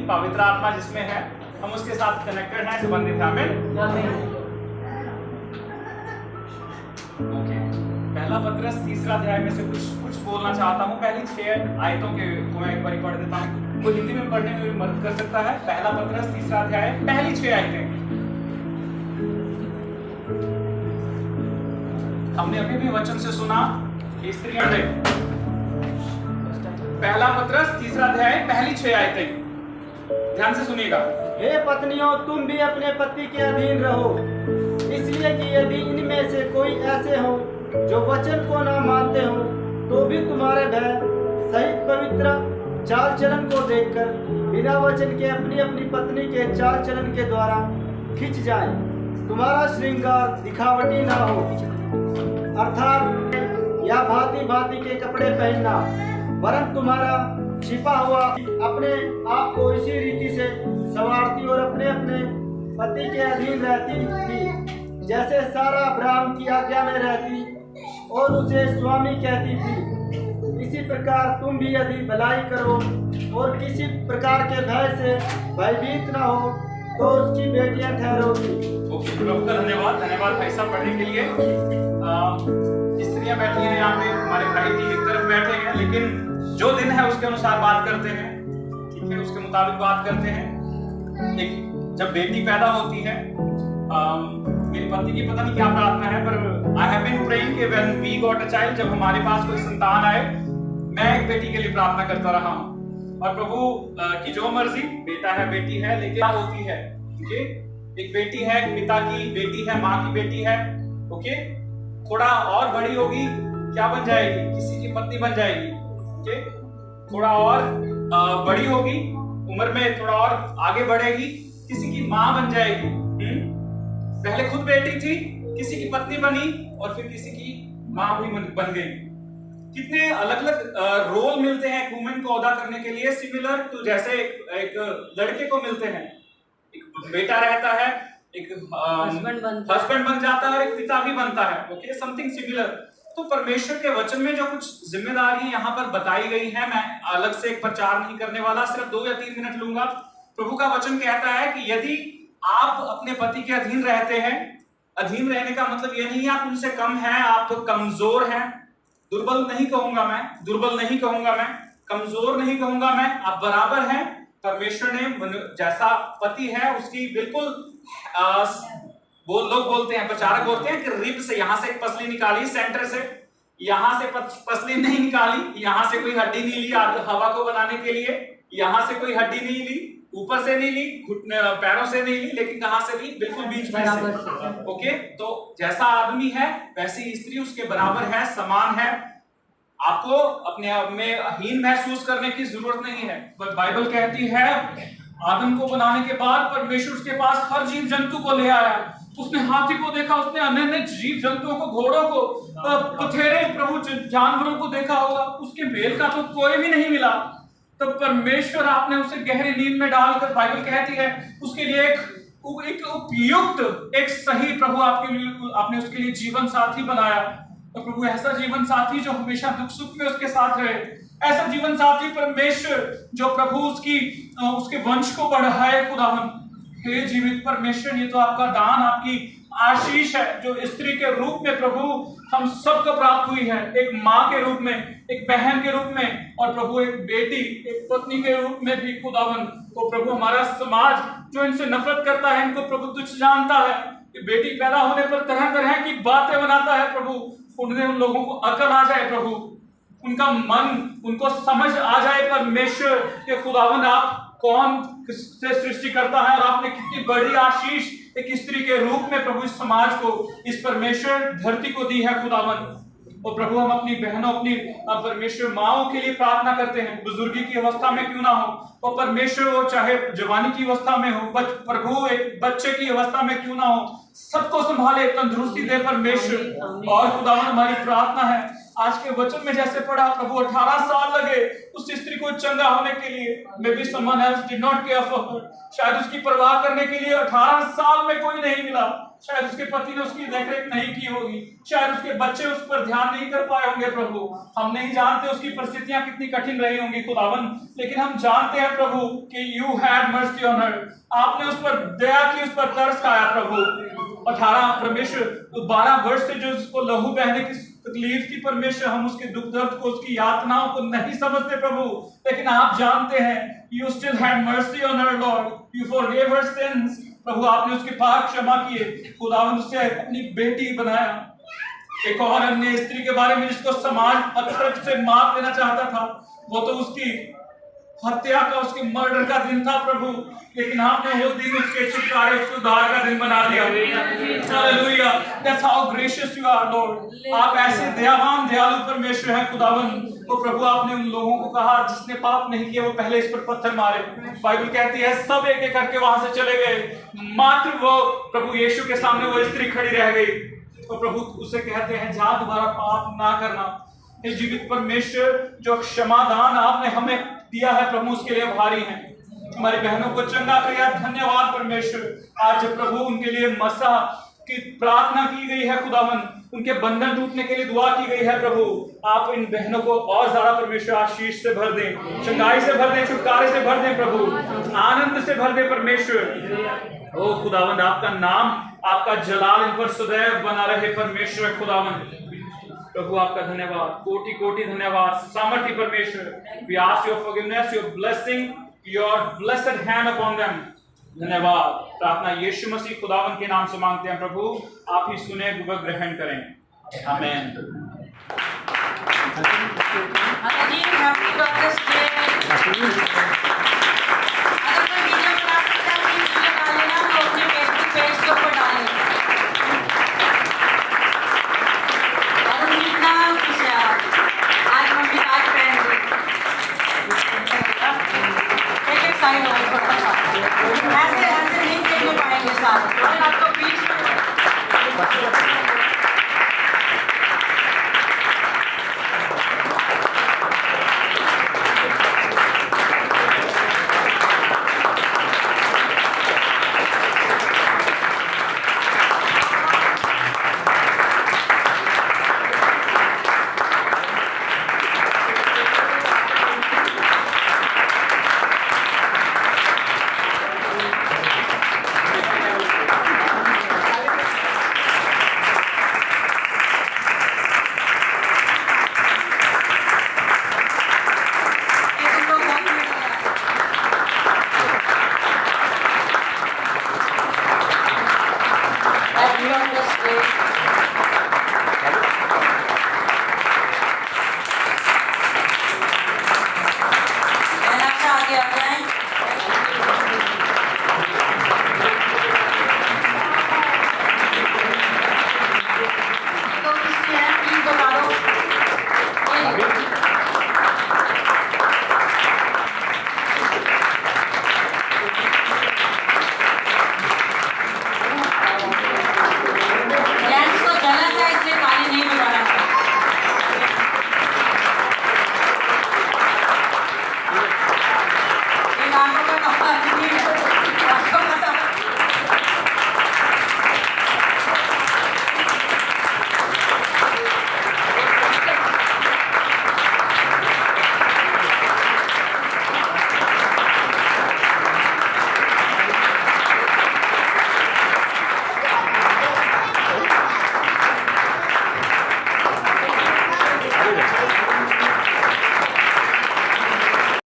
पवित्र आत्मा जिसमें है हम उसके साथ कनेक्टेड हैं, संबंधित हैं। आमीन। ओके, पहला पत्रस तीसरा अध्याय में से कुछ बोलना चाहता हूँ। पहली 6 आयतों के को मैं एक बार पढ़ देता हूँ, कोई हिंदी में पढ़ने में भी मदद कर सकता है। पहला पत्रस तीसरा अध्याय पहली 6 आयतें। हमने अभी भी वचन से सुना कि स्त्रियां, पहला पत्रस तीसरा अध्याय पहली 6 आयतें, ध्यान से सुनिएगा। हे पत्नियों, तुम भी अपने पति के अधीन रहो, इसलिए कि यदि इनमें से कोई ऐसे हो जो वचन को ना मानते हो, तो भी तुम्हारे भय सहित पवित्र चाल चलन को देखकर बिना वचन के अपनी अपनी पत्नी के चाल चलन के द्वारा खिंच जाए। तुम्हारा श्रृंगार दिखावटी ना हो, अर्थात या भांति भांति के कपड़े पहनना, वरन तुम्हारा छिपा हुआ अपने आप को इसी रीति से संवारती और अपने अपने पति के अधीन रहती थी, जैसे सारा अब्राहम की आज्ञा में रहती और उसे स्वामी कहती थी। इसी प्रकार तुम भी यदि भलाई करो और किसी प्रकार के भय से भयभीत न हो, तो उसकी बेटियां ठहरोगी। ओके, प्रभु का धन्यवाद भाई साहब पढ़ने के लिए। स्त्रियां बैठी हैं यहाँ पे, हमारे भाई भी एक तरफ बैठे हैं, लेकिन जो दिन है उसके अनुसार बात करते हैं, ठीक है, उसके मुताबिक बात करते हैं। एक जब बेटी पैदा होती है, मेरी पत्नी की पता नहीं क्या प्रार्थना है, पर आई हैव बीन प्रेइंग कि when we got a child, जब हमारे पास कोई संतान आए, मैं एक बेटी के लिए प्रार्थना करता रहा हूँ। और प्रभु की जो मर्जी, बेटा है बेटी है, लेकिन क्या होती है, ओके, एक बेटी है, पिता की बेटी है, माँ की बेटी है, ओके, थोड़ा और बड़ी होगी, क्या बन जाएगी, किसी की पत्नी बन जाएगी, ओके, थोड़ा और बड़ी होगी, उम्र में थोड़ा और आगे बढ़ेगी, किसी की माँ बन जाएगी। पहले खुद बेटी थी, किसी की पत्नी बनी, और फिर किसी की माँ भी बन गई। कितने अलग अलग रोल मिलते हैं एक वुमेन को अदा करने के लिए, सिमिलर टू जैसे एक लड़के को मिलते हैं। एक बेटा रहता है, एक हस्बैंड बन जाता है, और एक पिता भी बनता है, ओके, समथिंग सिमिलर। तो परमेश्वर के वचन में जो कुछ जिम्मेदारी यहाँ पर बताई गई है, मैं अलग से एक प्रचार नहीं करने वाला, सिर्फ 2 या 3 मिनट लूंगा। प्रभु का वचन कहता है कि यदि आप अपने पति के अधीन रहते हैं, अधीन रहने का मतलब ये नहीं है आप उनसे कम हैं, आप तो कमजोर हैं, दुर्बल नहीं कहूंगा मैं, कमजोर नहीं कहूंगा मैं, आप बराबर हैं। परमेश्वर ने जैसा पति है उसकी बिल्कुल लोग बोलते हैं, प्रचारक बोलते हैं कि रिब से, यहां से एक पसली निकाली, सेंटर से, यहां से पसली नहीं निकाली, यहां से कोई हड्डी नहीं ली हवा को बनाने के लिए, यहां से कोई हड्डी नहीं ली, ऊपर से नहीं ली, घुटने पैरों से नहीं ली, लेकिन कहां से ली, बिल्कुल बीच में से। ओके, तो जैसा आदमी है वैसी स्त्री उसके बराबर है, समान है। आपको अपने आप में हीन महसूस करने की जरूरत नहीं है। बाइबल कहती है आदम को बनाने के बाद परमेश्वर उसके पास हर जीव जंतु को ले आया। उसने हाथी को देखा, उसने अन्य जीव जंतुओं को, घोड़ों को, बथेरे प्रभु जानवरों को देखा होगा, उसके मेल का तो कोई भी नहीं मिला। तो परमेश्वर आपने उसे गहरी नींद में डालकर, बाइबल कहती है, उसके लिए एक उपयुक्त, एक सही प्रभु आपने उसके लिए जीवन साथी बनाया। तो प्रभु ऐसा जीवन साथी जो हमेशा दुख सुख में उसके साथ रहे, ऐसा जीवन साथी परमेश्वर जो प्रभु उसके वंश को बढ़ाए। खुदावन, हे जीवित परमेश्वर, ये तो आपका दान, आपकी आशीष है, जो स्त्री के रूप में प्रभु हम सबको प्राप्त हुई है, एक माँ के रूप में, एक बहन के रूप में, और प्रभु एक बेटी, एक पत्नी के रूप में भी। खुदावन, तो प्रभु हमारा समाज जो इनसे नफरत करता है, इनको प्रभु तुच्छ जानता है, कि बेटी पैदा होने पर तरह तरह की बातें बनाता है। प्रभु उन लोगों को अकल आ जाए, प्रभु उनका मन, उनको समझ आ जाए परमेश्वर के खुदावन आप कौन से सृष्टि करता है, और आपने कितनी बड़ी आशीष एक स्त्री के रूप में प्रभु इस समाज को, इस परमेश्वर धरती को दी है। खुदावन, और प्रभु हम अपनी बहनों, अपनी परमेश्वर माओं के लिए प्रार्थना करते हैं, बुजुर्गी की अवस्था में क्यों ना हो, और परमेश्वर वो चाहे जवानी की अवस्था में हो, प्रभु एक बच्चे की अवस्था में क्यों ना हो, सबको संभाले, तंदुरुस्ती दे परमेश्वर। और खुदावन हमारी प्रार्थना है, आज के वचन में जैसे पढ़ा प्रभु 18 साल लगे उस स्त्री को चंगा होने के लिए। May be someone else did not care for her, शायद उसकी परवाह करने के लिए 18 साल में कोई नहीं मिला, शायद उसके पति ने उसकी देखरेख नहीं की होगी, शायद उसके बच्चे उस पर ध्यान नहीं कर पाए होंगे प्रभु। हम नहीं जानते उसकी परिस्थितियां कितनी कठिन रही होंगी खुदावन, लेकिन हम जानते हैं प्रभु कि यू हैड मर्सी ऑन हर, आपने उस पर दया की, उस पर तरस खाया प्रभु। 18 परमेश्वर 12 वर्ष से जो उसको लहू बहने की तकलीफ थी परमेश्वर, हम उसके दुख दर्द को, उसकी यातनाओं को नहीं समझते प्रभु, लेकिन आप जानते हैं। You still had mercy on her Lord, you forgive her sins. प्रभु आपने उसके पाप क्षमा किए, खुदावंद उसे अपनी बेटी बनाया। एक और अन्य स्त्री के बारे में जिसको समाज पत्थर से मार देना चाहता था, वो तो उसकी हत्या का, उसके मर्डर का दिन था प्रभु, लेकिन आपने वो दिन उसके छुटकारे, उसके उद्धार का दिन बना दिया। Hallelujah, that's how gracious you are lord. आप ऐसे दयावान दयालु परमेश्वर हैं खुदावंद। तो प्रभु आपने उन लोगों को कहा जिसने पाप नहीं किया वो पहले इस पर पत्थर मारे। बाइबल कहती है सब एक एक करके वहां से चले गए, मात्र वो प्रभु यीशु के सामने वो स्त्री खड़ी रह गई। तो प्रभु उसे कहते हैं जा दोबारा पाप ना करना। हे जीवित परमेश्वर, जो क्षमादान आपने हमें दिया है प्रभु उसके लिए भारी हैं। हमारी बहनों को चंगा किया, धन्यवाद परमेश्वर। आज प्रभु उनके लिए मसा की प्रार्थना की गई है खुदावन, उनके बंधन टूटने के लिए दुआ की गई है प्रभु। आप इन बहनों को और ज्यादा परमेश्वर आशीष से भर दें, चंगाई से भर दें, छुटकारे से भर दें प्रभु, आनंद से भर दें परमेश्वर। ओ खुदावंद, आपका नाम, आपका जलाल इन पर सदैव बना रहे परमेश्वर खुदावंद। प्रभु आपका धन्यवाद, कोटि कोटि धन्यवाद, सामर्थ्य परमेश्वर। We ask your forgiveness, your blessing, your blessed hand upon them. धन्यवाद। प्रार्थना यीशु मसीह खुदावन के नाम से मांगते हैं प्रभु, आप ही सुने, व ग्रहण करें। आमीन। ऐसे ऐसे नहीं देखने पाएंगे साथ, और आपको बीच में at the end of this day,